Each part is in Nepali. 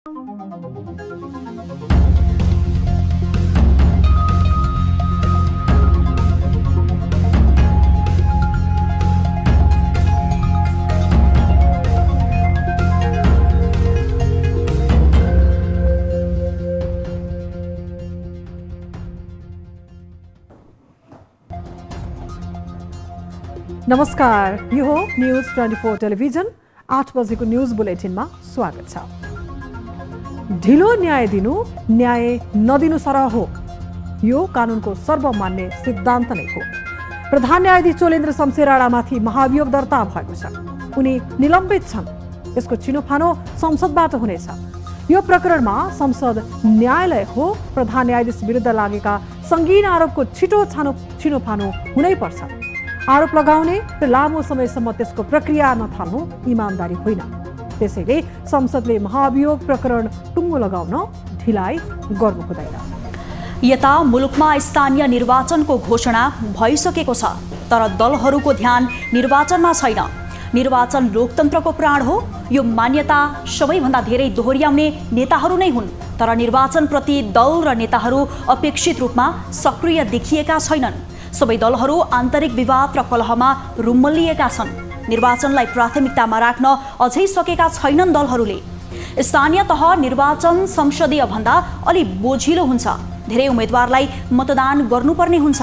नमस्कार, यो हो न्यूज 24 टेलिभिजन 8 बजेको न्यूज बुलेटिनमा स्वागत छ। ढिलो न्याय दिनु न्याय नदिनु सरह हो, यो कानुनको सर्वमान्य सिद्धान्त नै हो। प्रधान न्यायाधीश चोलेन्द्र शमशेर राणामाथि महाभियोग दर्ता भएको छ। उनी निलम्बित छन्। यसको छिनोफानो संसदबाट हुनेछ। यो प्रकरणमा संसद न्यायालय हो। प्रधान न्यायाधीश विरुद्ध लागेका संगीन आरोपको छिटो छिनोफानो हुनै पर्छ। आरोप लगाउने र लामो समयसम्म त्यसको प्रक्रिया नथाल्नु इमानदारी होइन। त्यसैले संसदले महाभियोग प्रकरण टुङ्गो लगाउन ढिलाइ गर्नु हुँदैन। यता मुलुकमा स्थानीय निर्वाचनको घोषणा भइसकेको छ, तर दलहरूको ध्यान निर्वाचनमा छैन। निर्वाचन लोकतन्त्रको प्राण हो। यो मान्यता सबैभन्दा धेरै दोहोर्याउने नेताहरू नै हुन्, तर निर्वाचनप्रति दल र नेताहरू अपेक्षित रूपमा सक्रिय देखिएका छैनन्। सबै दलहरू आन्तरिक विवाद र कलहमा रुम्मलिएका छन्। निर्वाचनलाई प्राथमिकतामा राख्न अझै सकेका छैनन् दलहरूले। स्थानीय तह निर्वाचन संसदीय भन्दा अलि बोझिलो हुन्छ। धेरै उम्मेदवारलाई मतदान गर्नुपर्ने हुन्छ।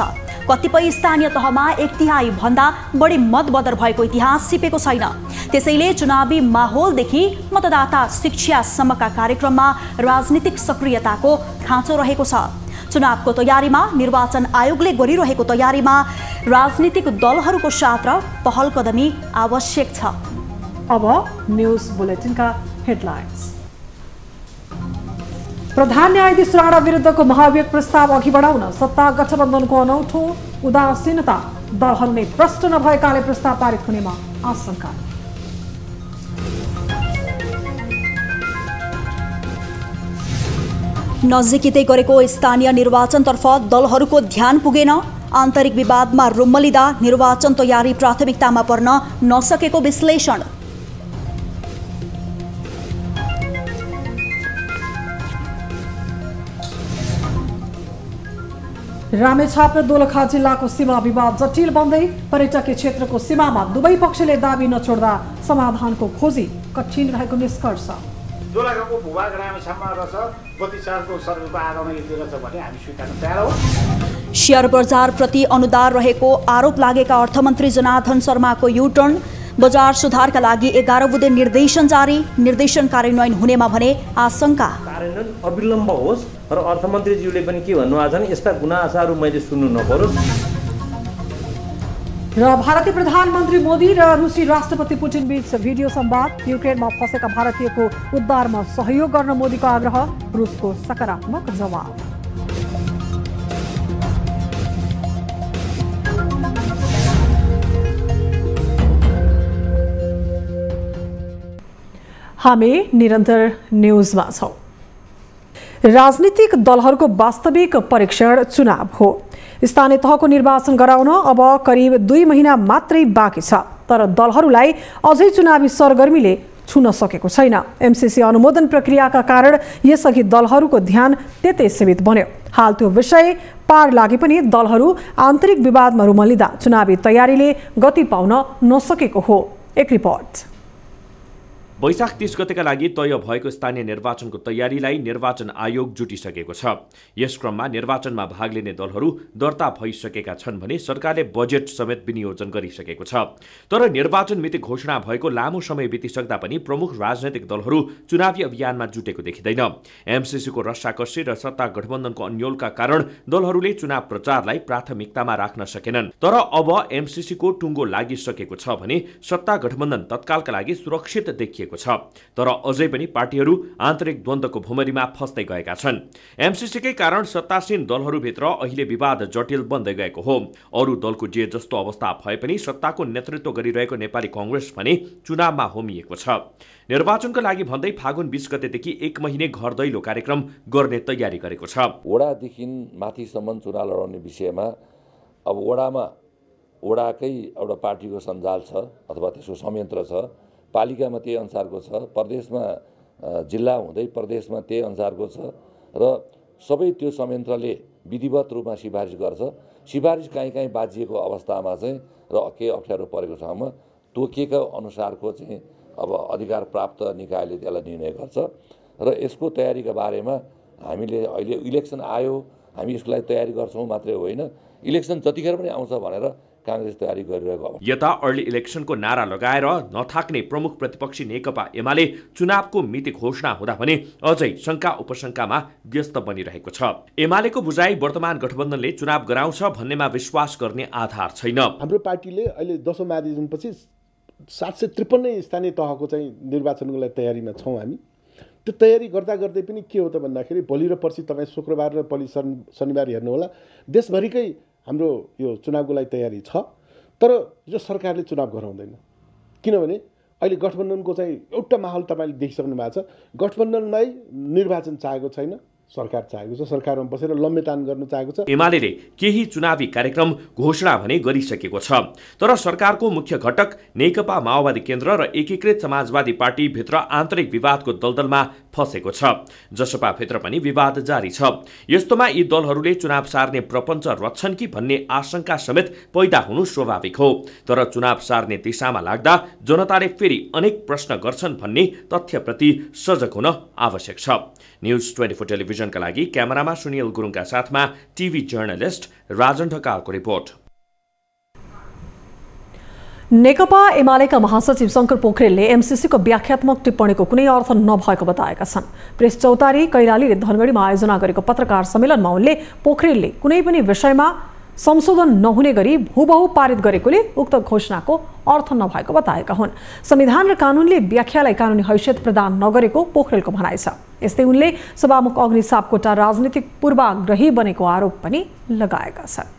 कतिपय स्थानीय तहमा 1/3 भन्दा बढी मतबदर भएको इतिहास सिपेको छैन। त्यसैले चुनावी माहौलदेखि मतदाता शिक्षासम्मका कार्यक्रममा राजनीतिक सक्रियताको खाँचो रहेको छ। चुनावको तयारीमा निर्वाचन आयोगले गरिरहेको तयारीमा राजनीतिक दलहरूको साथ र पहल कदमी आवश्यक छ। अब न्यूज बुलेटिनका हेडलाइन्स। प्रधान न्यायाधीश राणा विरुद्धको महाभियोग प्रस्ताव अघि बढाउन सत्ता गठबन्धनको अनौठो उदासीनता। दलहरू नै प्रष्ट नभएकाले प्रस्ताव पारित हुनेमा आशंका। नजिकै गरेको स्थानीय निर्वाचनतर्फ दलहरूको ध्यान पुगेन। आन्तरिक विवादमा रुम्मलिँदा निर्वाचन तयारी प्राथमिकतामा पर्न नसकेको विश्लेषण। रामेछाप र दोलखा जिल्लाको सीमा विवाद जटिल बन्दै पर्यटकीय क्षेत्रको सीमामा दुवै पक्षले दाबी नछोड्दा समाधानको खोजी कठिन रहेको निष्कर्ष। दोलखाको भूभाग रामेछापमा रहेछ, 32 सर्वेको आधारमा यति रहेछ भने हामी स्वीकार्न तयार हौँ। शेयर बजारप्रति अनुदार रहेको आरोप लागेका अर्थमन्त्री जनार्दन शर्माको युटर्न। बजार सुधारका लागि 11 बुँदे निर्देशन जारी। निर्देशन कार्यान्वयन हुनेमा भने आशंका। कार्यान्वयन अविलम्ब होस् र अर्थमन्त्रीज्यूले पनि के भन्नुभएको छ भने यस्ता गुनासाहरू मैले सुन्नु नपरोस्। र भारतीय प्रधानमन्त्री मोदी र रुसी राष्ट्रपति पुटिन बीच भिडियो संवाद। युक्रेनमा फँसेका भारतीयको उद्धारमा सहयोग गर्न मोदीको आग्रह। रुसको सकारात्मक जवाब। हामी निरन्तर न्यूजमा छौं। राजनीतिक दलहरूको वास्तविक परीक्षण चुनाव हो। स्थानीय तहको निर्वाचन गराउन अब करिब 2 महिना मात्रै बाँकी छ, तर दलहरूलाई अझै चुनावी सरगर्मीले छुन सकेको छैन। एमसीसी अनुमोदन प्रक्रियाका कारण यसअघि दलहरूको ध्यान त्यतै सीमित बन्यो। हाल त्यो विषय पार लागे पनि दलहरू आन्तरिक विवादमा रुमलिँदा चुनावी तयारीले गति पाउन नसकेको हो। एक रिपोर्ट। वैशाख 30 गतेका लागि तय भएको स्थानीय निर्वाचनको तयारीलाई निर्वाचन आयोग जुटिसकेको छ। यस क्रममा निर्वाचनमा भाग लिने दलहरू दर्ता भइसकेका छन् भने सरकारले बजेट समेत विनियोजन गरिसकेको छ। तर निर्वाचन मिति घोषणा भएको लामो समय बितिसक्दा पनि प्रमुख राजनैतिक दलहरू चुनावी अभियानमा जुटेको देखिँदैन। एमसीसीको रस्साकस्सी र सत्ता गठबन्धनको अन्योलका कारण दलहरूले चुनाव प्रचारलाई प्राथमिकतामा राख्न सकेनन्। तर अब एमसीसीको टुङ्गो लागिसकेको छ भने सत्ता गठबन्धन तत्कालका लागि सुरक्षित देखिएको छ। तर अझै पनि पार्टीहरू आन्तरिक द्वन्द्वको भुमरीमा फस्दै गएका छन्। एमसीसीकै कारण सत्तासीन दलहरूभित्र अहिले विवाद जटिल बन्दै गएको हो। अरू दलको जे जस्तो अवस्था भए पनि सत्ताको नेतृत्व गरिरहेको नेपाली कांग्रेस भने चुनावमा होमिएको छ। निर्वाचनका लागि भन्दै फागुन 20 गतेदेखि 1 महिने घर दैलो कार्यक्रम गर्ने तयारी गरेको छ। वडादेखि माथिसम्म चुनाव लडाउने विषयमा अब वडाकै एउटा पार्टीको सञ्जाल छ अथवा त्यसको संयन्त्र छ, पालिकामा त्यही अनुसारको छ, प्रदेशमा जिल्ला हुँदै प्रदेशमा त्यही अनुसारको छ र सबै त्यो संयन्त्रले विधिवत रूपमा सिफारिस गर्छ। सिफारिस कहीँ बाजिएको अवस्थामा चाहिँ र केही अप्ठ्यारो परेको ठाउँमा तोकिएका अनुसारको चाहिँ अब अधिकार प्राप्त निकायले त्यसलाई निर्णय गर्छ र यसको तयारीका बारेमा हामीले अहिले इलेक्सन आयो हामी यसको लागि तयारी गर्छौँ मात्रै होइन, इलेक्सन जतिखेर पनि आउँछ भनेर कांग्रेस तयारी गरिरहेको। यता अर्ली इलेक्सनको नारा लगाएर नथाक्ने प्रमुख प्रतिपक्षी नेकपा एमाले चुनावको मिति घोषणा हुँदा भने अझै शंका उपशंकामा व्यस्त बनिरहेको छ। एमालेको बुझाइ वर्तमान गठबन्धनले चुनाव गराउँछ भन्नेमा विश्वास गर्ने आधार छैन। हाम्रो पार्टीले अहिले 10औं महाधिवेशनपछि 753 स्थानीय तहको चाहिँ निर्वाचनको लागि तयारीमा छौँ हामी। त्यो तयारी गर्दै पनि के हो त भन्दाखेरि भोलि र पर्सि तपाईँ शुक्रबार र भोलि शनिबार हेर्नुहोला देशभरिकै हाम्रो यो चुनावको लागि तयारी छ। तर यो सरकारले चुनाव गराउँदैन, किनभने अहिले गठबन्धनको चाहिँ एउटा माहौल तपाईँले देखिसक्नु भएको छ। गठबन्धनलाई निर्वाचन चाहेको छैन, सरकार चाहेको छ, सरकारमा बसेर लम्बेतान गर्न चाहेको छ। एमाले केही चुनावी कार्यक्रम घोषणा भने गरिसकेको छ, तर सरकारको मुख्य घटक नेकपा माओवादी केन्द्र र एकीकृत समाजवादी पार्टी भित्र आन्तरिक विवादको दलदलमा फसेको छ। जसपा भित्र पनि विवाद जारी छ। यस्तोमा यी दलहरूले चुनाव सार्ने प्रपञ्च रच्छन् कि भन्ने आशंका समेत पैदा हुनु स्वाभाविक हो। तर चुनाव सार्ने दिशामा लाग्दा जनताले फेरि अनेक प्रश्न गर्छन् भन्ने तथ्यप्रति सजग हुन आवश्यक छ। न्यूज 24 टेलिभिजनका लागि क्यामेरामा सुनिल गुरुङका साथमा टिभी जर्नलिस्ट राजन ढकालको रिपोर्ट। नेकपा एमालेका महासचिव शंकर पोखरेलले एमसीसीको व्याख्यात्मक टिप्पणीको कुनै अर्थ नभएको बताएका छन्। प्रेस चौतारी कैलालीले धनगढीमा आयोजना गरेको पत्रकार सम्मेलनमा उनले पोखरेलले कुनै पनि विषयमा संशोधन नहुने गरी हुबहु पारित गरेकोले उक्त घोषणाको अर्थ नभएको बताएका हुन्। संविधान र कानूनले व्याख्यालाई कानूनी हैसियत प्रदान नगरेको पोखरेलको भनाइ छ। यस्तै उनले सभामुख अग्नि सापकोटा राजनीतिक पूर्वाग्रही बनेको आरोप पनि लगाएका छन्।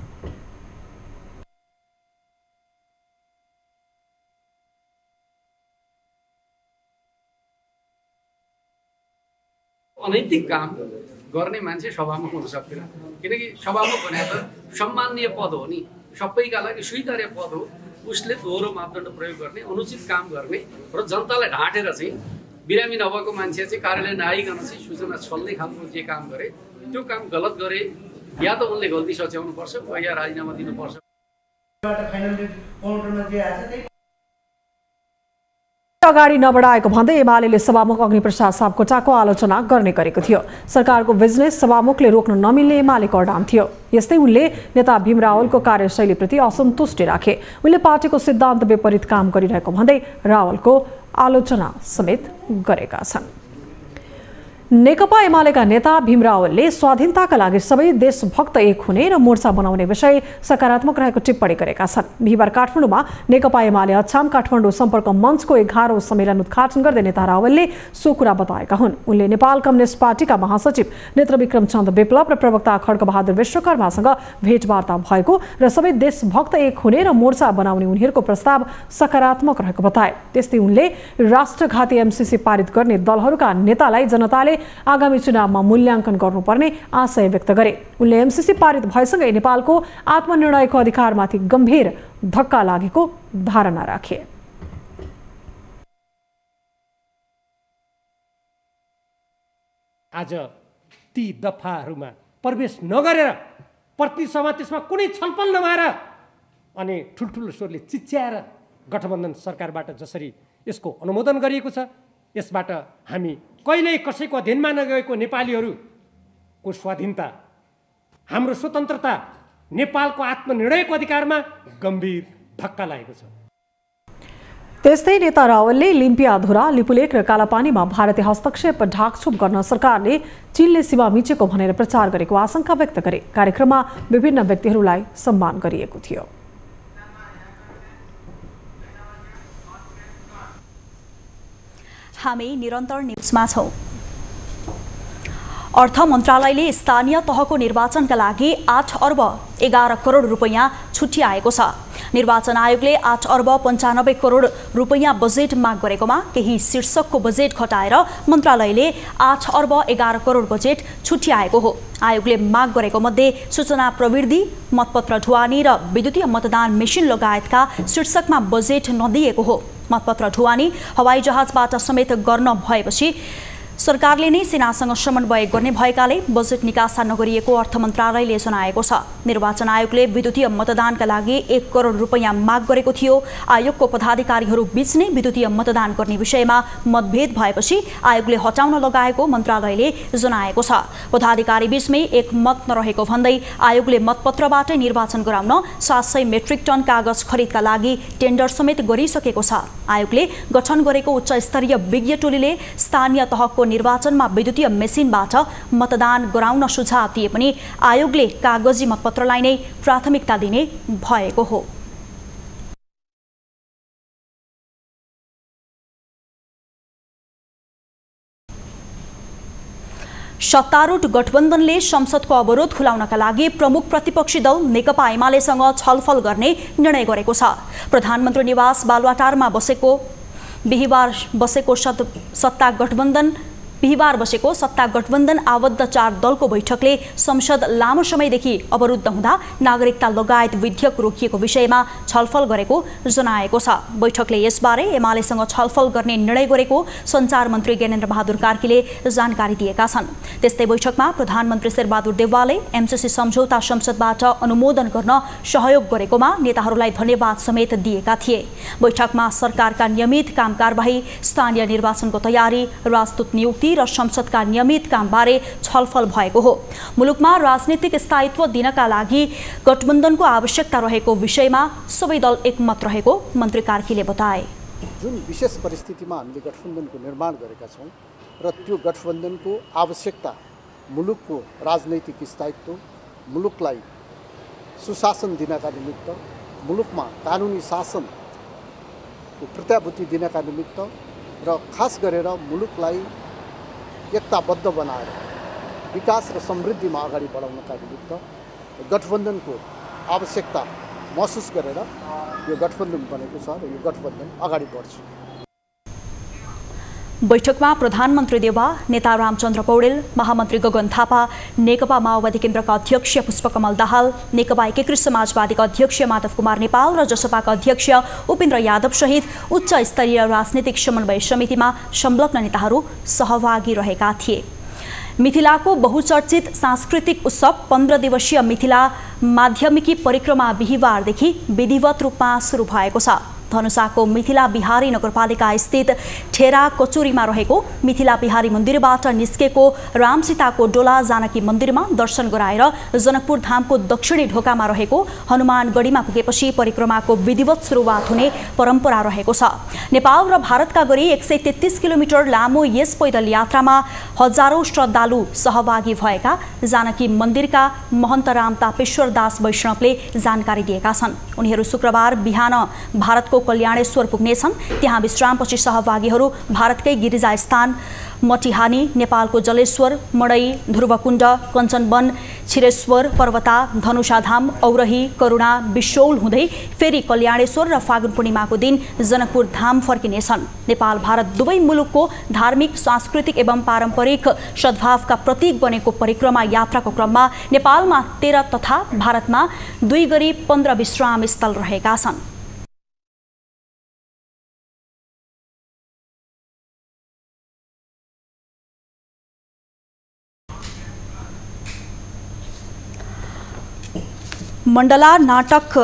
अनैतिक काम गर्ने मान्छे सभामुख हुन सक्दैन, किनकि सभामुख भने त सम्माननीय पद हो नि, सबैका लागि स्वीकार्य पद हो। उसले दोहोरो मापदण्ड प्रयोग गर्ने, अनुचित काम गर्ने र जनतालाई ढाँटेर चाहिँ बिरामी नभएको मान्छे चाहिँ कार्यालय नआइकन चाहिँ सूचना छल्ने खालको जे काम गरे त्यो काम गलत गरे, या त उनले गल्ती सच्याउनु पर्छ या राजीनामा दिनुपर्छ। अगाडि नबढाएको भन्दै एमालेले सभामुख अग्निप्रसाद सापकोटाको आलोचना गर्ने गरेको थियो। सरकारको बिजनेस सभामुखले रोक्न नमिल्ने एमालेको अडान थियो। यस्तै उनले नेता भीम रावलको कार्यशैलीप्रति असन्तुष्टि राखे। उनले पार्टीको सिद्धान्त विपरीत काम गरिरहेको भन्दै रावलको आलोचना समेत गरेका छन्। नेकपा एमालेका नेता भीम रावलले स्वाधीनताका लागि सबै देशभक्त एक हुने र मोर्चा बनाउने विषय सकारात्मक रहेको टिप्पणी गरेका छन्। बिहिबार काठमाडौँमा नेकपा एमाले अछाम काठमाडौँ सम्पर्क मञ्चको 11औं सम्मेलन उद्घाटन गर्दै नेता रावलले सो कुरा बताएका हुन्। उनले नेपाल कम्युनिस्ट पार्टीका महासचिव नेत्रविक्रम चन्द विप्लव र प्रवक्ता खड्गबहादुर विश्वकर्मासँग भेटवार्ता भएको र सबै देशभक्त एक हुने र मोर्चा बनाउने उनीहरूको प्रस्ताव सकारात्मक रहेको बताए। त्यस्तै उनले राष्ट्रघाती एमसीसी पारित गर्ने दलहरूका नेतालाई जनताले आगामी चुनावमा मूल्याङ्कन गर्नुपर्ने आशय व्यक्त गरे। उनले एमसीसी पारित भएसँगै नेपालको आत्मनिर्णयको अधिकारमाथि गम्भीर धक्का लागेको धारणा राखे। आज ती दफाहरूमा प्रवेश नगरेर प्रतिसभा त्यसमा कुनै छलफल नभएर अनि ठुल्ठुलो स्वरले चिच्याएर गठबन्धन सरकारबाट जसरी यसको अनुमोदन गरिएको छ, यसबाट हामी कहिल्यै कसैको अधीनमा नगएको नेपालीहरूको स्वाधीनता, हाम्रो स्वतन्त्रता, नेपालको आत्मनिर्णयको अधिकारमा गम्भीर धक्का लागेको छ। त्यस्तै नेता रावलले लिम्पियाधुरा, लिपुलेक र कालापानीमा भारतीय हस्तक्षेप ढाकछोप गर्न सरकारले चीनले सीमा मिचेको भनेर प्रचार गरेको आशंका व्यक्त गरे। कार्यक्रममा विभिन्न व्यक्तिहरूलाई सम्मान गरिएको थियो। हामी निरन्तर न्यूजमा छौं। अर्थ मन्त्रालयले स्थानीय तहको निर्वाचनका लागि 8 अर्ब 11 करोड रुपैयाँ छुट्याएको छ। निर्वाचन आयोगले 8 अर्ब 95 करोड रुपैयाँ बजेट माग गरेकोमा केही शीर्षकको बजेट घटाएर मन्त्रालयले 8 अर्ब 11 करोड बजेट छुट्याएको हो। आयोगले माग गरेको मध्ये सूचना प्रविधि, मतपत्र ढुवानी र विद्युतीय मतदान मेसिन लगायतका शीर्षकमा बजेट नदिएको हो। मतपत्र ढुवानी हवाई जहाजबाट समेत गर्न भएपछि सरकारले नै सेनासँग समन्वय गर्ने भएकाले बजेट निकासा नगरिएको अर्थ मन्त्रालयले जनाएको छ। निर्वाचन आयोगले विद्युतीय मतदानका लागि 1 करोड रुपैयाँ माग गरेको थियो। आयोगको पदाधिकारीहरू बीच नै विद्युतीय मतदान गर्ने विषयमा मतभेद भएपछि आयोगले हटाउन लगाएको मन्त्रालयले जनाएको छ। पदाधिकारी बीचमै एकमत नरहेको भन्दै आयोगले मतपत्रबाटै निर्वाचन गराउन 700 मेट्रिक टन कागज खरिदका लागि टेन्डर समेत गरिसकेको छ। आयोगले गठन गरेको उच्च स्तरीय विज्ञ टोलीले स्थानीय तहको निर्वाचनमा विद्युतीय मेसिनबाट मतदान गराउन सुझाव दिए पनि आयोगले कागजी मतपत्रलाई नै प्राथमिकता दिने भएको हो। सत्तारूढ गठबन्धनले संसदको अवरोध खुलाउनका लागि प्रमुख प्रतिपक्षी दल नेकपा एमालेसँग छलफल गर्ने निर्णय गरेको छ। प्रधानमन्त्री निवास बालुवाटारमा बिहिबार बसेको सत्ता गठबन्धन आबद्ध 4 दलको बैठकले संसद लामो समयदेखि अवरुद्ध हुँदा नागरिकता लगायत विधेयक रोकिएको विषयमा छलफल गरेको जनाएको छ। बैठकले यसबारे एमालेसँग छलफल गर्ने निर्णय गरेको सञ्चार मन्त्री ज्ञानेन्द्र बहादुर कार्कीले जानकारी दिएका छन्। त्यस्तै बैठकमा प्रधानमन्त्री शेरबहादुर देउवाले एमसीसी सम्झौता संसदबाट अनुमोदन गर्न सहयोग गरेकोमा नेताहरूलाई धन्यवाद समेत दिएका थिए। बैठकमा सरकारका नियमित कामकारबाही, स्थानीय निर्वाचनको तयारी, राजदूत नियुक्ति र संसदका नियमित कामबारे छलफल भएको हो। मुलुकमा राजनीतिक स्थायित्व दिनका लागि गठबन्धनको आवश्यकता रहेको विषयमा सबै दल एकमत रहेको मन्त्री कार्कीले बताए। जुन विशेष परिस्थितिमा हामीले गठबन्धनको निर्माण गरेका छौँ र त्यो गठबन्धनको आवश्यकता मुलुकको राजनैतिक स्थायित्व, मुलुकलाई सुशासन दिनका निमित्त, मुलुकमा कानुनी शासनको प्रत्याभूति दिनका निमित्त र खास गरेर मुलुकलाई एकताबद्ध बनाएर विकास र समृद्धिमा अगाडि बढाउनका निमित्त गठबन्धनको आवश्यकता महसुस गरेर यो गठबन्धन बनेको छ र यो गठबन्धन अगाडि बढ्छ। बैठकमा प्रधानमन्त्री देउवा, नेता रामचन्द्र पौडेल, महामन्त्री गगन थापा, नेकपा माओवादी केन्द्रका अध्यक्ष पुष्पकमल दाहाल, नेकपा एकीकृत समाजवादीका अध्यक्ष माधव कुमार नेपाल र जसपाका अध्यक्ष उपेन्द्र यादव सहित उच्च स्तरीय राजनीतिक समन्वय समितिमा संलग्न नेताहरू सहभागी रहेका थिए। मिथिलाको बहुचर्चित सांस्कृतिक उत्सव 15 दिवसीय मिथिला माध्यमिकी परिक्रमा बिहिबारदेखि विधिवत रूपमा सुरु भएको छ। धनुषाको मिथिला बिहारी नगरपालिका स्थित ठेरा कचुरीमा रहेको मिथिला बिहारी मन्दिरबाट निस्केको रामसीताको डोला जानकी मन्दिरमा दर्शन गराएर जनकपुर धामको दक्षिणी ढोकामा रहेको हनुमानगढीमा पुगेपछि परिक्रमाको विधिवत सुरुवात हुने परम्परा रहेको छ। नेपाल र भारतका गरी 133 किलोमिटर लामो यस पैदल यात्रामा हजारौं श्रद्धालु सहभागी भएका जानकी मन्दिरका महन्त राम तापेश्वर दास वैष्णवले जानकारी दिएका छन्। उनीहरू शुक्रबार बिहान भारतको कल्याणेश्वर पुग्नेछन्। त्यहाँ विश्रामपछि सहभागीहरू भारतकै गिरिजास्थान मटिहानी, नेपालको जलेश्वर, मडै, ध्रुवकुण्ड, कञ्चनवन, छिरेश्वर, पर्वता, धनुषाधाम, औरही, करुणा, बिशौल हुँदै फेरि कल्याणेश्वर र फागुन पूर्णिमाको दिन जनकपुर धाम फर्किनेछन्। नेपाल भारत दुवै मुलुकको धार्मिक, सांस्कृतिक एवं पारम्परिक सद्भावका प्रतीक बनेको परिक्रमा यात्राको क्रममा नेपालमा 13 तथा भारतमा 2 गरी 15 विश्राम स्थल रहेका छन्। मण्डला नाटक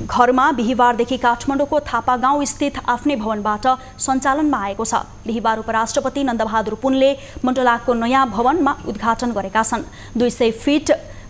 घरमा बिहिबारदेखि काठमाडौँको थापा गाउँ स्थित आफ्नै भवनबाट सञ्चालनमा आएको छ। बिहिबार उपराष्ट्रपति नन्दबहादुर पुनले मण्डलाको नयाँ भवनमा उद्घाटन गरेका छन्।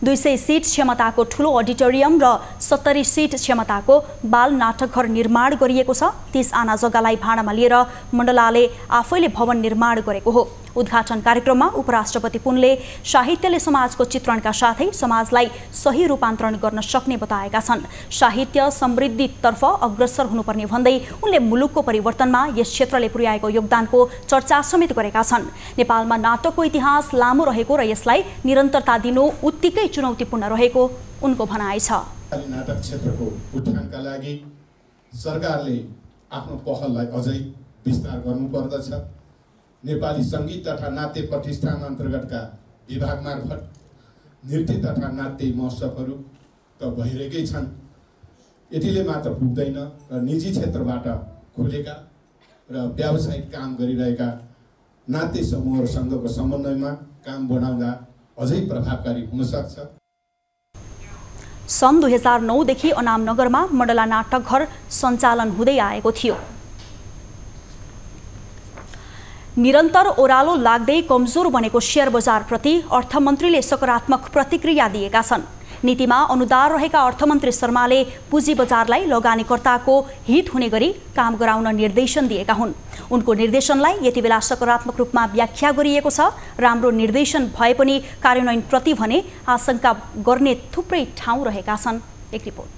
200 सिट क्षमताको ठूलो अडिटोरियम र 70 सिट क्षमताको बाल नाटकघर निर्माण गरिएको छ। 30 आना जग्गालाई भाडामा लिएर मण्डलाले आफैले भवन निर्माण गरेको हो। उद्घाटन कार्यक्रममा उपराष्ट्रपति पुनले साहित्यले समाजको चित्रणका साथै समाजलाई सही रूपान्तरण गर्न सक्ने बताएका छन्। साहित्य समृद्धितर्फ अग्रसर हुनुपर्ने भन्दै उनले मुलुकको परिवर्तनमा यस क्षेत्रले पुर्याएको योगदानको चर्चा समेत गरेका छन्। नेपालमा नाटकको इतिहास लामो रहेको र यसलाई निरन्तरता दिनु उत्तिकै चुनौतीपूर्ण रहेको उनको भनाइ छ। नाटक क्षेत्रको उत्थानका लागि सरकारले आफ्नो पहललाई अझै विस्तार गर्नुपर्दछ। नेपाली सङ्गीत तथा नाट्य प्रतिष्ठान अन्तर्गतका विभाग मार्फत नृत्य तथा नाट्य महोत्सवहरू त भइरहेकै छन्। यतिले मात्र पुग्दैन र निजी क्षेत्रबाट खुलेका र व्यावसायिक काम गरिरहेका नाते समूहहरूसँगको समन्वयमा काम बढाउँदा अझै प्रभावकारी हुन सक्छ। सन् 2009 देखि अनामनगरमा मण्डला नाटकघर सञ्चालन हुँदै आएको थियो। निरन्तर ओह्रालो लाग्दै कमजोर बनेको शेयर बजारप्रति अर्थमन्त्रीले सकारात्मक प्रतिक्रिया दिएका छन्। नीतिमा अनुदार रहेका अर्थमन्त्री शर्माले पुँजी बजारलाई लगानीकर्ताको हित हुने गरी काम गराउन निर्देशन दिएका हुन्। उनको निर्देशनलाई यति बेला सकारात्मक रूपमा व्याख्या गरिएको छ। राम्रो निर्देशन भए पनि कार्यान्वयनप्रति भने आशंका गर्ने थुप्रै ठाउँ रहेका छन्। एक रिपोर्ट।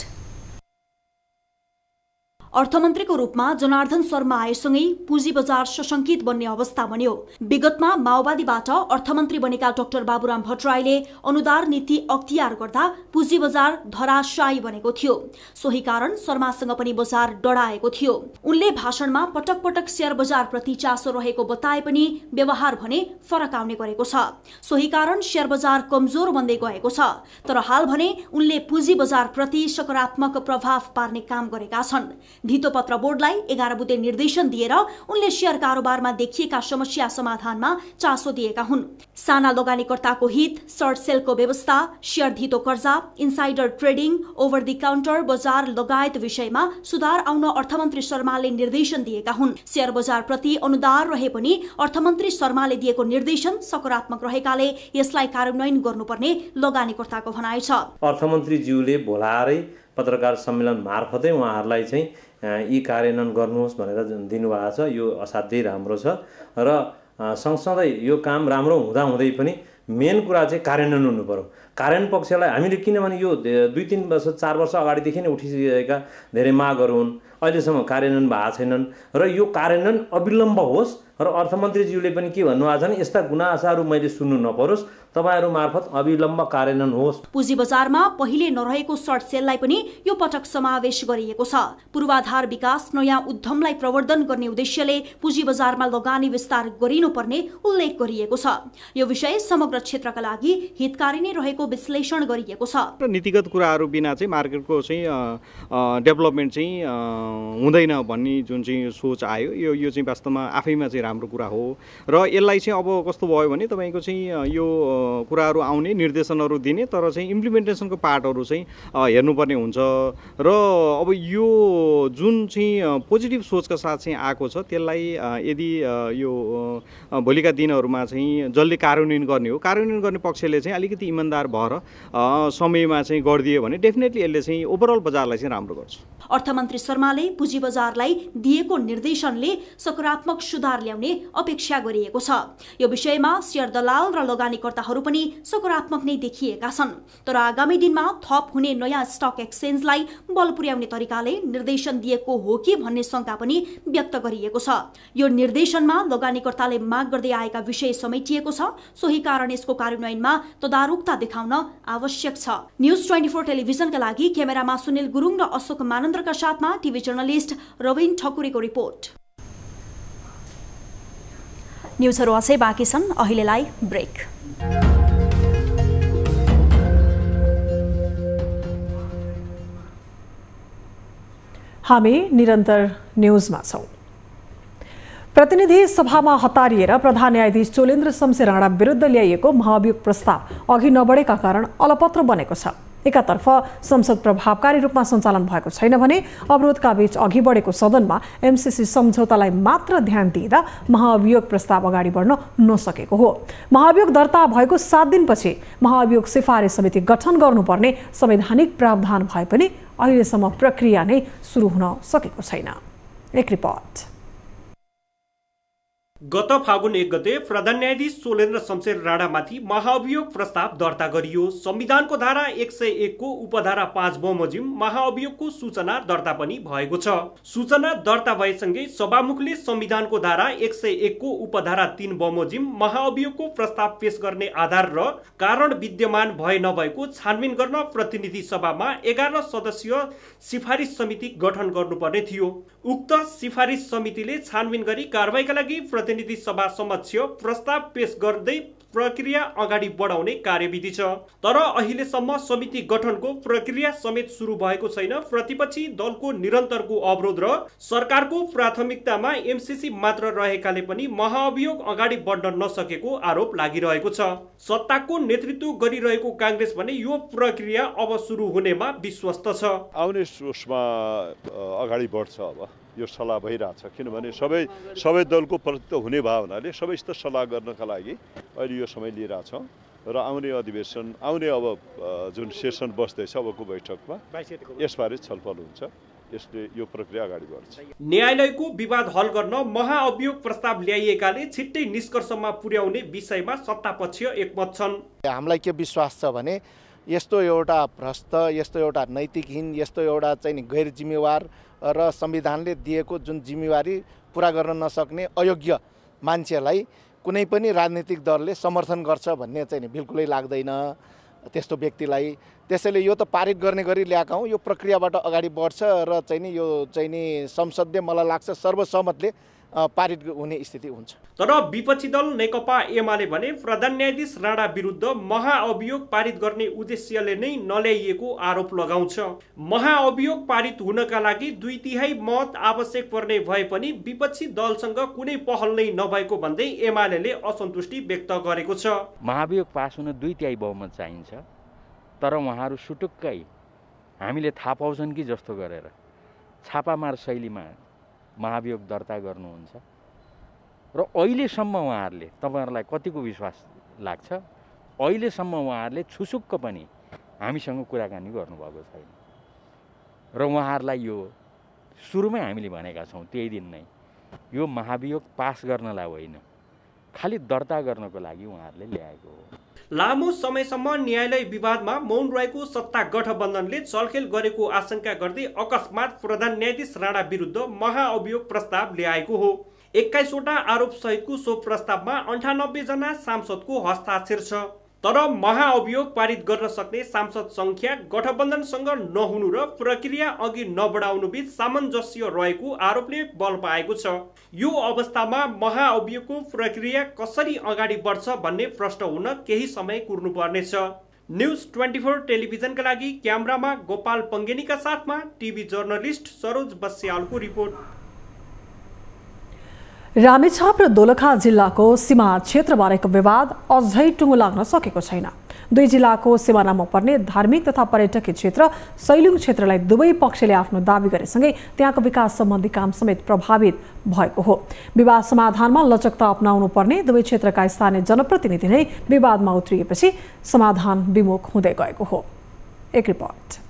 अर्थमन्त्रीको रूपमा जनार्दन शर्मा आएसँगै पुँजी बजार सशंकित बन्ने अवस्था बन्यो। विगतमा माओवादीबाट अर्थमन्त्री बनेका डाक्टर बाबुराम भट्टराईले अनुदार नीति अख्तियार गर्दा पुँजी बजार धराशायी बनेको थियो। सोही कारण शर्मासँग पनि बजार डढाएको थियो। उनले भाषणमा पटक पटक शेयर बजारप्रति चासो रहेको बताए पनि व्यवहार भने फरक आउने गरेको छ। सोही कारण शेयर बजार कमजोर बन्दै गएको छ। तर हाल भने उनले पुँजी बजारप्रति सकारात्मक प्रभाव पार्ने काम गरेका छन्। धितोपत्र बोर्डलाई 11 बुँदे निर्देशन दिएर उनले शेयर कारोबारमा देखिएका समस्या समाधानमा चासो दिएका हुन्। साना लगानीकर्ताको हित, सर्ट सेलको व्यवस्था, शेयर धितो कर्जा, insider trading, over the counter बजार लगायत विषयमा सुधार आउन अर्थमन्त्री शर्माले निर्देशन दिएका हुन्। शेयर बजारप्रति अनुदार रहे पनि अर्थमन्त्री शर्माले दिएको निर्देशन सकारात्मक रहेकाले यसलाई कार्यान्वयन गर्नुपर्ने लगानीकर्ताको भनाइ छ। अर्थमन्त्रीज्यूले बोलाएरै पत्रकार सम्मेलन मार्फतै उहाँहरूलाई चाहिँ यी कार्यान्वयन गर्नुहोस् भनेर दिनुभएको छ। यो असाध्यै राम्रो छ र सँगसँगै यो काम राम्रो हुँदाहुँदै पनि मेन कुरा चाहिँ कार्यान्वयन हुनु पर्यो। कार्यान्वयन पक्षलाई हामीले किनभने यो 2-3 वर्ष 4 वर्ष अगाडिदेखि नै उठिसकेका धेरै मागहरू हुन्, अहिलेसम्म कार्यान्वयन भएको छैनन् र यो कार्यान्वयन अविलम्ब होस् र अर्थमन्त्रीज्यूले पनि के भन्नुभएको छ भने यस्ता गुनासाहरू मैले सुन्नु नपरोस्, तपाईहरु मार्फत अविलम्ब कार्यान्वयन होस्। पुँजी बजारमा पहिले नरहेको सर्ट सेललाई पनि यो पटक समावेश गरिएको छ। पूर्वाधार विकास नयाँ उद्यमलाई प्रवर्धन गर्ने उद्देश्यले पुँजी बजारमा लगानी विस्तार गरिनुपर्ने उल्लेख गरिएको छ। यो विषय समग्र क्षेत्रका लागि हितकारी नै रहेको विश्लेषण गरिएको छ। नीतिगत कुराहरू बिना चाहिँ मार्केटको चाहिँ डेभलपमेन्ट चाहिँ हुँदैन भन्ने जुन चाहिँ सोच आयो, यो चाहिँ वास्तवमा आफैमा चाहिँ राम्रो कुरा हो र यसलाई चाहिँ अब कस्तो भयो भने तपाईको चाहिँ यो कुराहरू आउने निर्देशनहरू दिने तर चाहिँ इम्प्लिमेन्टेसनको पार्टहरू चाहिँ हेर्नुपर्ने हुन्छ र अब यो जुन चाहिँ पोजिटिभ सोचका साथ चाहिँ आएको छ त्यसलाई यदि यो भोलिका दिनहरूमा चाहिँ जसले कार्यान्वयन गर्ने हो, कार्यान्वयन गर्ने पक्षले चाहिँ अलिकति इमानदार भएर समयमा चाहिँ गरिदियो भने डेफिनेटली यसले चाहिँ ओभरअल बजारलाई चाहिँ राम्रो गर्छ। अर्थमन्त्री शर्माले पुँजी बजारलाई दिएको निर्देशनले सकारात्मक सुधार ल्याउने अपेक्षा गरिएको छ। यो विषयमा शेयर दलाल र लगानीकर्ताहरू पनि सकारात्मक नै देखिएका छन्। तर आगामी दिनमा थप हुने नयाँ स्टक एक्सचेन्जलाई बल पुर्याउने तरिकाले निर्देशन दिएको हो कि भन्ने शंका पनि व्यक्त गरिएको छ। यो निर्देशनमा लगानीकर्ताले माग गर्दै आएका विषय समेटिएको छ। सोही कारण यसको कार्यान्वयनमा तदारुकता देखाउन आवश्यक छ। न्यूज 24 टेलिभिजनका लागि क्यामेरामा सुनिल गुरुङ र अशोक मानन्द्रका साथमा टिभी जर्नलिस्ट रविन ठकुरीको रिपोर्ट। न्यूजहरू अझै बाँकी छन्, अहिलेलाई ब्रेक। हामी निरन्तर न्यूजमा छौं। प्रतिनिधि सभामा हतारिएर प्रधान न्यायाधीश चोलेन्द्र शमशेर राणा विरुद्ध ल्याइएको महाभियोग प्रस्ताव अघि नबढेका कारण अलपत्र बनेको छ। एकातर्फ संसद प्रभावकारी रूपमा सञ्चालन भएको छैन भने अवरोधका बीच अघि बढेको सदनमा एमसीसी सम्झौतालाई मात्र ध्यान दिँदा महाभियोग प्रस्ताव अगाडि बढ्न नसकेको हो। महाभियोग दर्ता भएको 7 दिनपछि महाभियोग सिफारिस समिति गठन गर्नुपर्ने संवैधानिक प्रावधान भए पनि अहिलेसम्म प्रक्रिया नै सुरु हुन सकेको छैन। एक रिपोर्ट। गत फागुन 1 गते प्रधान न्यायाधीश चोलेन्द्र शमशेर राणामाथि महाअभियोग प्रस्ताव दर्ता गरियो। संविधानको धारा 101 को उपधारा 5 बमोजिम महाअभियोगको सूचना दर्ता पनि भएको छ। सूचना दर्ता भएसँगै सभामुखले संविधानको धारा 101 को उपधारा 3 बमोजिम महाअभियोगको प्रस्ताव पेश गर्ने आधार र कारण विद्यमान भए नभएको छानबिन गर्न प्रतिनिधि सभामा 11 सदस्यीय सिफारिस समिति गठन गर्नुपर्ने थियो। उक्त सिफारिस समितिले छानबिन गरी कारबाहीका लागि प्रतिनिधि सभा समक्ष प्रस्ताव पेश गर्दै प्रक्रिया अगाडि बढाउने कार्यविधि छ। तर अहिलेसम्म समिति गठनको प्रक्रिया समेत सुरु भएको छैन। प्रतिपक्षी दलको निरन्तरको अवरोध र सरकारको प्राथमिकतामा एमसीसी मात्र रहेकाले पनि महाअभियोग अगाडि बढ्न नसकेको आरोप लागिरहेको छ। सत्ताको नेतृत्व गरिरहेको कांग्रेस भने यो प्रक्रिया अब सुरु हुनेमा विश्वस्त छ। आउने उसमा अगाडि बढ्छ। अब यो सल्लाह भइरहेछ, किनभने सबै दलको प्रतिनिधित्व हुने भावनाले सबैसित सल्लाह गर्नका लागि अहिले यो समय लिइरहेछौँ र आउने अधिवेशन आउने अब जुन सेसन बस्दैछ अबको बैठकमा यसबारे छलफल हुन्छ। यसले यो प्रक्रिया अगाडि बढ्छ। न्यायालयको विवाद हल गर्न महाअभियोग प्रस्ताव ल्याइएकाले छिट्टै निष्कर्षमा पुर्याउने विषयमा सत्तापक्ष एकमत छन्। हामीलाई के विश्वास छ भने यस्तो एउटा भ्रष्ट, यस्तो एउटा नैतिकहीन, यस्तो एउटा चाहिँ गैर जिम्मेवार र संविधानले दिएको जुन जिम्मेवारी पुरा गर्न नसक्ने अयोग्य मान्छेलाई कुनै पनि राजनीतिक दलले समर्थन गर्छ भन्ने चाहिँ बिल्कुलै लाग्दैन त्यस्तो व्यक्तिलाई। त्यसैले यो त पारित गर्ने गरी ल्याएका हौँ। यो प्रक्रियाबाट अगाडि बढ्छ र चाहिँ यो चाहिँ संसदले मलाई लाग्छ सर्वसम्मतले पारित हुने स्थिति हुन्छ। तर विपक्षी दल नेकपा एमाले भने प्रधान न्यायाधीश राणा विरुद्ध महाअभियोग पारित गर्ने उद्देश्यले नै नल्याइएको आरोप लगाउँछ। महाअभियोग पारित हुनका लागि 2/3 मत आवश्यक पर्ने भए पनि विपक्षी दलसँग कुनै पहल नै नभएको भन्दै एमालेले असन्तुष्टि व्यक्त गरेको छ। महाअभियोग पास हुन 2/3 बहुमत चाहिन्छ, तर उहाँहरू सुटुक्कै हामीले थाहा पाउँछन् कि जस्तो गरेर छापामार शैलीमा महाअभियोग दर्ता गर्नुहुन्छ र अहिलेसम्म उहाँहरूले तपाईहरुलाई कतिको विश्वास लाग्छ? अहिलेसम्म उहाँहरूले छुसुक्क पनि हामीसँग कुराकानी गर्नुभएको छैन र उहाँहरूलाई यो सुरुमै हामीले भनेका छौँ त्यही दिन नै यो महाअभियोग पास गर्नलाई होइन खाली दर्ता गर्नको लागि उहाँहरूले ल्याएको हो। लामो समयसम्म न्यायालय विवादमा मौन रहेको सत्ता गठबन्धनले चलखेल गरेको आशंका गर्दै अकस्मात प्रधान न्यायाधीश राणा विरुद्ध महाअभियोग प्रस्ताव ल्याएको हो। 21 वटा आरोप सहितको सो प्रस्तावमा 98 जना सांसदको हस्ताक्षर छ। तर महाअभियोग पारित गर्न सक्ने सांसद संख्या गठबन्धनसँग नहुनु र प्रक्रिया अघि नबढाउनु बीच सामञ्जस्य रहेको आरोपले बल पाएको छ। यो अवस्थामा महाअभियोगको प्रक्रिया कसरी अगाडि बढ्छ भन्ने प्रश्न हुन केही समय कुर्नुपर्नेछ। न्यूज 24 टेलिभिजनका लागि क्यामेरामा गोपाल पंगेनीका साथमा टिभी जर्नलिस्ट सरोज बस्यालको रिपोर्ट। रामेछाप र दोलखा जिल्लाको सीमा क्षेत्रबारेको विवाद अझै टुङ्गो लाग्न सकेको छैन। दुई जिल्लाको सिमानामा पर्ने धार्मिक तथा पर्यटकीय क्षेत्र सैलुङ क्षेत्रलाई दुवै पक्षले आफ्नो दाबी गरेसँगै त्यहाँको विकास सम्बन्धी काम समेत प्रभावित भएको हो। विवाद समाधानमा लचकता अपनाउनु पर्ने दुवै क्षेत्रका स्थानीय जनप्रतिनिधि नै विवादमा उत्रिएपछि समाधान विमुख हुँदै गएको हो। एक रिपोर्ट।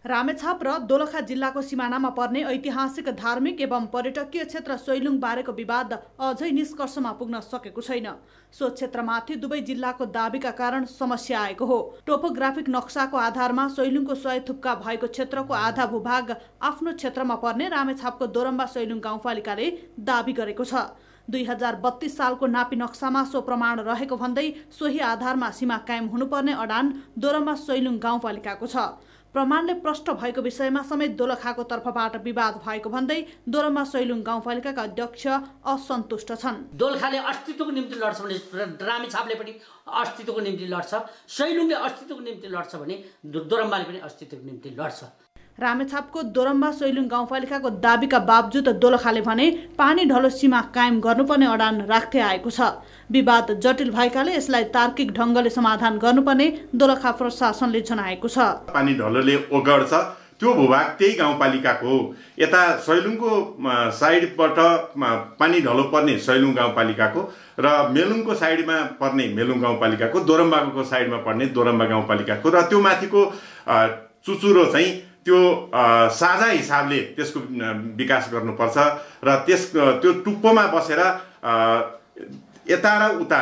रामेछाप र दोलखा जिल्लाको सिमानामा पर्ने ऐतिहासिक धार्मिक एवं पर्यटकीय क्षेत्र सैलुङ बारेको विवाद अझै निष्कर्षमा पुग्न सकेको छैन। सो क्षेत्रमाथि दुवै जिल्लाको दाबीका कारण समस्या आएको हो। टोपोग्राफिक नक्साको आधारमा सैलुङको 100 थुप्का भएको क्षेत्रको आधा भूभाग आफ्नो क्षेत्रमा पर्ने रामेछापको दोरम्बा सैलुङ गाउँपालिकाले दाबी गरेको छ। 2032 सालको नापी नक्सामा सो प्रमाण रहेको भन्दै सोही आधारमा सीमा कायम हुनुपर्ने अडान दोरम्बा सैलुङ गाउँपालिकाको छ। प्रमाणले प्रष्ट भएको विषयमा समेत दोलखाको तर्फबाट विवाद भएको भन्दै दोरम्बा सैलुङ गाउँपालिकाका अध्यक्ष असन्तुष्ट छन्। दोलखाले अस्तित्वको निम्ति लड्छ भने रामेछापले पनि अस्तित्वको निम्ति लड्छ, सैलुङले अस्तित्वको निम्ति लड्छ भने दोरम्बाले पनि अस्तित्वको निम्ति लड्छ। रामेछापको दोरम्बा सैलुङ गाउँपालिकाको दाबीका बावजुद दोलखाले भने पानी ढलो सीमा कायम गर्नुपर्ने अडान राख्दै आएको छ। विवाद जटिल भएकाले यसलाई तार्किक ढंगले समाधान गर्नुपर्ने दोलखा प्रशासनले जनाएको छ। पानी ढलोले ओगर्छ त्यो भूभाग त्यही गाउँपालिकाको हो। यता सैलुङको साइडबाट पानी ढलो पर्ने सैलुङ गाउँपालिकाको र मेलुङको साइडमा पर्ने मेलुङ गाउँपालिकाको, दोरम्बाको साइडमा पर्ने दोरम्बा गाउँपालिकाको र त्यो माथिको चुचुरो चाहिँ त्यो साझा हिसाबले त्यसको विकास गर्नुपर्छ र त्यो टुप्पोमा बसेर यता र उता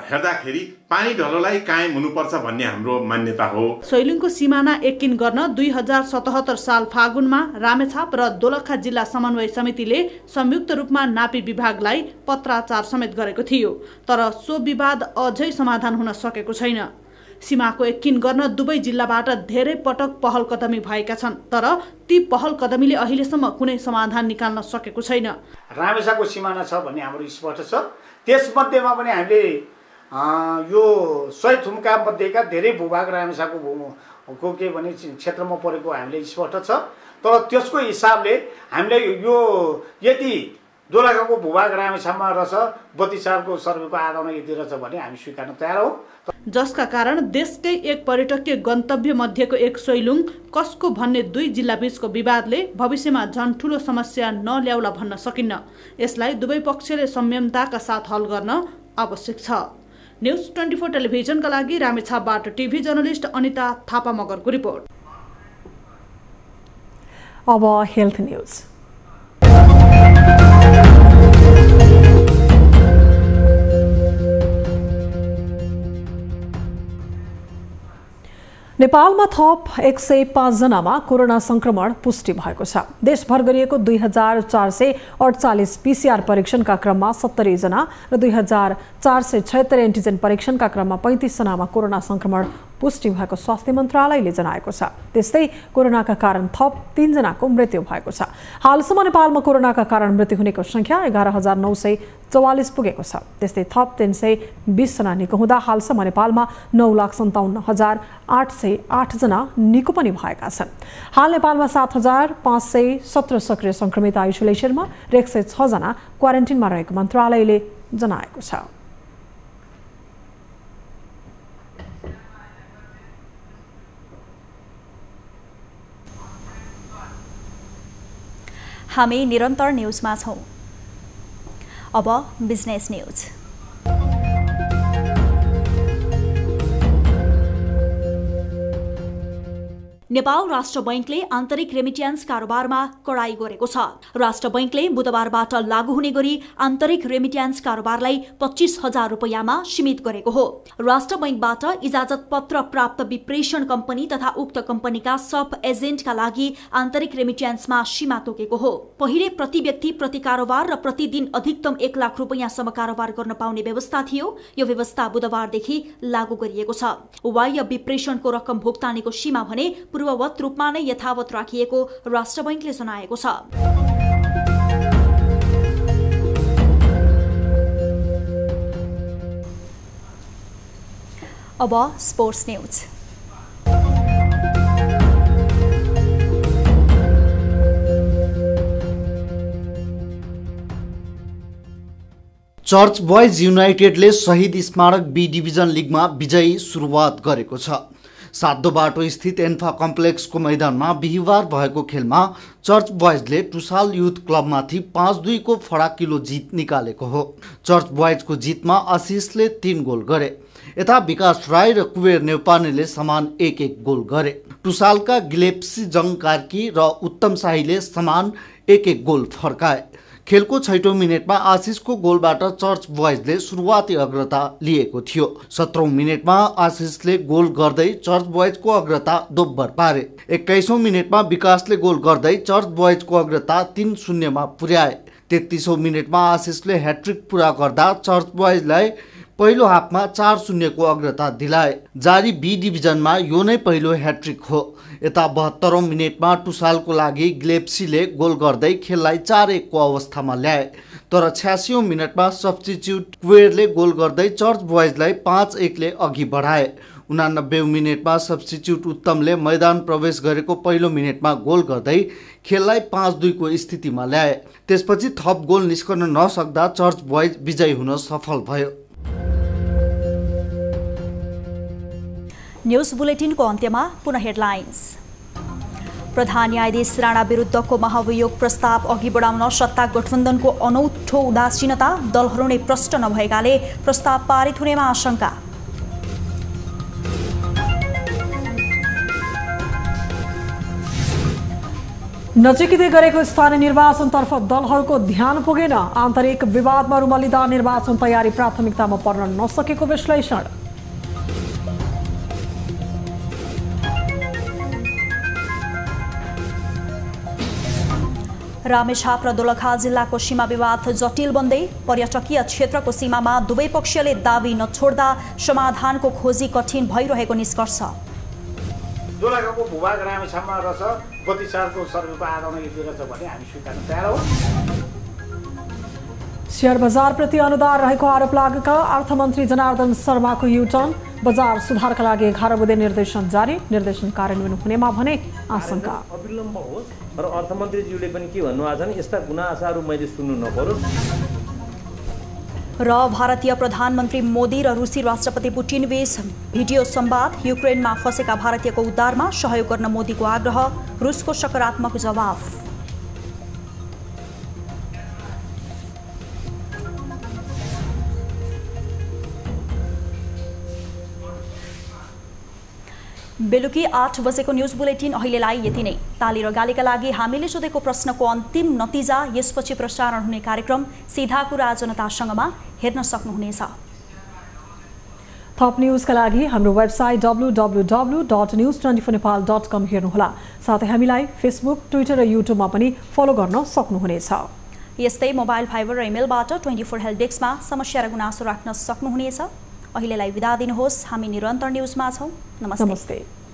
हेर्दाखेरि पानी ढलोलाई कायम हुनुपर्छ भन्ने हाम्रो मान्यता हो। सैलुङको सिमाना एकिन गर्न 2077 साल फागुनमा रामेछाप र दोलखा जिल्ला समन्वय समितिले संयुक्त रूपमा नापी विभागलाई पत्राचार समेत गरेको थियो। तर सो विवाद अझै समाधान हुन सकेको छैन। सीमाको एकिन गर्न दुवै जिल्लाबाट धेरै पटक पहल कदमी भएका छन्, तर ती पहल कदमीले अहिलेसम्म कुनै समाधान निकाल्न सकेको छैन। रामेछापको सिमाना छ भन्ने हाम्रो स्पष्ट छ। त्यसमध्येमा पनि हामीले यो 100 थुम्का मध्येका धेरै भूभाग रामेछापको को के भने क्षेत्रमा परेको हामीले स्पष्ट छ। तर त्यसको हिसाबले हामीले यो यदि दोलखाको भूभाग रामेछापमा रहेछ 32 सालको सर्वेको आधारमा यदि रहेछ भने हामी स्वीकार्न तयार हौँ। जसका कारण देशकै एक पर्यटकीय गन्तव्य मध्येको एक सैलुङ कसको भन्ने दुई जिल्ला बीचको विवादले भविष्यमा झन् ठूलो समस्या नल्याउला भन्न सकिन्न। यसलाई दुवै पक्षले संयमताका साथ हल गर्न आवश्यक छ। न्यूज 24 टेलिभिजनका लागि रामेछापबाट टिभी जर्नलिस्ट अनिता थापा मगरको रिपोर्ट। अब हेल्थ न्यूज। नेपालमा थप 105 जनामा कोरोना संक्रमण पुष्टि भएको छ। देशभर गरिएको 2448 पीसीआर परीक्षणका क्रममा 70 जना र 2476 एन्टिजेन परीक्षणका क्रममा 35 जनामा कोरोना संक्रमण पुष्टि भएको स्वास्थ्य मन्त्रालयले जनाएको छ। त्यस्तै कोरोनाका कारण थप 3 जनाको मृत्यु भएको छ। हालसम्म नेपालमा कोरोनाका कारण मृत्यु हुनेको संख्या 11944 पुगेको छ। त्यस्तै थप 320 जना निको हुँदा हालसम्म नेपालमा 9,57,808 जना निको पनि भएका छन्। हाल नेपालमा 7517 सक्रिय संक्रमित आइसोलेसनमा र 106 जना क्वारेन्टिनमा रहेको मन्त्रालयले जनाएको छ। हामी निरन्तर न्यूजमा छौं। अब बिजनेस न्यूज। नेपाल राष्ट्र बैंकले आन्तरिक रेमिट्यान्स कारोबारमा कडाई गरेको छ। राष्ट्र बैंकले बुधबारबाट लागू हुने गरी आन्तरिक रेमिट्यान्स कारोबारलाई 25,000 रुपैयाँमा सीमित गरेको हो। राष्ट्र बैंकबाट इजाजत पत्र प्राप्त विप्रेषण कम्पनी तथा उक्त कम्पनीका सब एजेन्टका लागि आन्तरिक रेमिट्यान्समा सीमा तोकेको हो। पहिले प्रति व्यक्ति प्रति कारोबार र प्रतिदिन अधिकतम 1 लाख रुपैयाँसम्म कारोबार गर्न पाउने व्यवस्था थियो। यो व्यवस्था बुधबारदेखि लागू गरिएको छ। बाह्य विप्रेषणको रकम भुक्तानीको सीमा भने पूर्ववत रूपमा नै यथावत राखिएको राष्ट्र बैंकले जनाएको छ। अब स्पोर्ट्स न्यूज। चर्च बोइज युनाइटेडले शहीद स्मारक बी डिभिजन लिगमा विजयी सुरुवात गरेको छ। सातो बाटो स्थित एन्फा कम्प्लेक्सको मैदानमा बिहिबार भएको खेलमा चर्च बोइजले टुसाल युथ क्लबमाथि 5-2 को फराकिलो जित निकालेको हो। चर्च बोइजको जितमा आशिषले 3 गोल गरे। यता विकास राई र कुबेर नेउपानेले समान 1-1 गोल गरे। टुसालका गिलेप्सी जङ कार्की र उत्तम शाहीले समान 1-1 गोल फर्काए। खेलको 6औं मिनेटमा आशिषको गोलबाट चर्च बोइजले सुरुवाती अग्रता लिएको थियो। 17औं मिनेटमा आशिषले गोल गर्दै चर्च बोइजको अग्रता दोब्बर पारे। 21औं मिनेटमा विकासले गोल गर्दै चर्च बोइजको अग्रता 3-0 मा पुर्याए। 33औं मिनेटमा आशिषले ह्याट्रिक पूरा गर्दा चर्च बोइजलाई पहिलो हाफमा 4-0 को अग्रता दिलाए। जारी बी डिभिजनमा यो नै पहिलो ह्याट्रिक हो। यता 72औं मिनेटमा टुसालको लागि गिलेप्सीले गोल गर्दै खेललाई 4-1 को अवस्थामा ल्याए। तर 86औं मिनेटमा सब्स्टिट्युट कुवेरले गोल गर्दै चर्च बोइजलाई 5-1 ले अघि बढाए। 89औं मिनेटमा सब्स्टिट्युट उत्तमले मैदान प्रवेश गरेको पहिलो मिनेटमा गोल गर्दै खेललाई 5-2 को स्थितिमा ल्याए। त्यसपछि थप गोल निस्कन नसक्दा चर्च बोइज विजयी हुन सफल भयो। न्यूज बुलेटिनको अन्त्यमा पुनः हेडलाइन्स। प्रधान न्यायाधीश राणा विरुद्धको महाभियोग प्रस्ताव अघि बढाउन सत्ता गठबन्धनको अनौठो उदासीनता, दलहरू नै प्रष्ट नभएकाले प्रस्ताव पारित हुनेमा आशंका। नजिकै गरेको स्थानीय निर्वाचनतर्फ दलहरूको ध्यान पुगेन। आन्तरिक विवादमा रुमलिँदा निर्वाचन तयारी प्राथमिकतामा पर्न नसकेको विश्लेषण। रामेछाप र दोलखा जिल्लाको सीमा विवाद जटिल बन्दै पर्यटकीय क्षेत्रको सीमामा दुवै पक्षले दाबी नछोड्दा समाधानको खोजी कठिन भइरहेको निष्कर्ष। दोलखाको भूभाग रामेछापमा रहेछ 32 सालको सर्वेको आधारमा यदि रहेछ भने हामी स्वीकार्न तयार हौँ। शेयर बजारप्रति अनुदार रहेको आरोप लागेका अर्थमन्त्री जनार्दन शर्माको युटर्न। बजार सुधारका लागि 11 बुँदे निर्देशन जारी। निर्देशन कार्यान्वयन हुनेमा भने आशंका। अविलम्ब होस् र अर्थमन्त्रीज्यूले पनि के भन्नुभएको छ नि यस्ता गुनासाहरू मैले सुन्नु नपरोस्। र भारतीय प्रधानमन्त्री मोदी र रुसी राष्ट्रपति पुटिन बीच भिडियो संवाद। युक्रेनमा फँसेका भारतीयको उद्धारमा सहयोग गर्न मोदीको आग्रह। रुसको सकारात्मक जवाफ। बेलुकी 8 बजेको न्युज बुलेटिन अहिलेलाई यति नै। ताली र गालीका लागि हामीले सोधेको प्रश्नको अन्तिम नतिजा यसपछि प्रसारण हुने कार्यक्रम सीधा कुरा जनतासँगमा हेर्न सक्नुहुनेछ। थप न्युजका लागि हाम्रो वेबसाइट www.news24nepal.com हेर्नुहोला। साथै हामीलाई फेसबुक, ट्विटर र युट्युबमा पनि फलो गर्न सक्नुहुनेछ। यस्तै मोबाइल फाइबर र इमेलबाट 24 हेल्प डेस्कमा समस्या र गुनासो राख्न सक्नुहुनेछ। अहिलेलाई बिदा दिनुहोस्। हामी निरन्तर न्युजमा छौं। नमस्ते।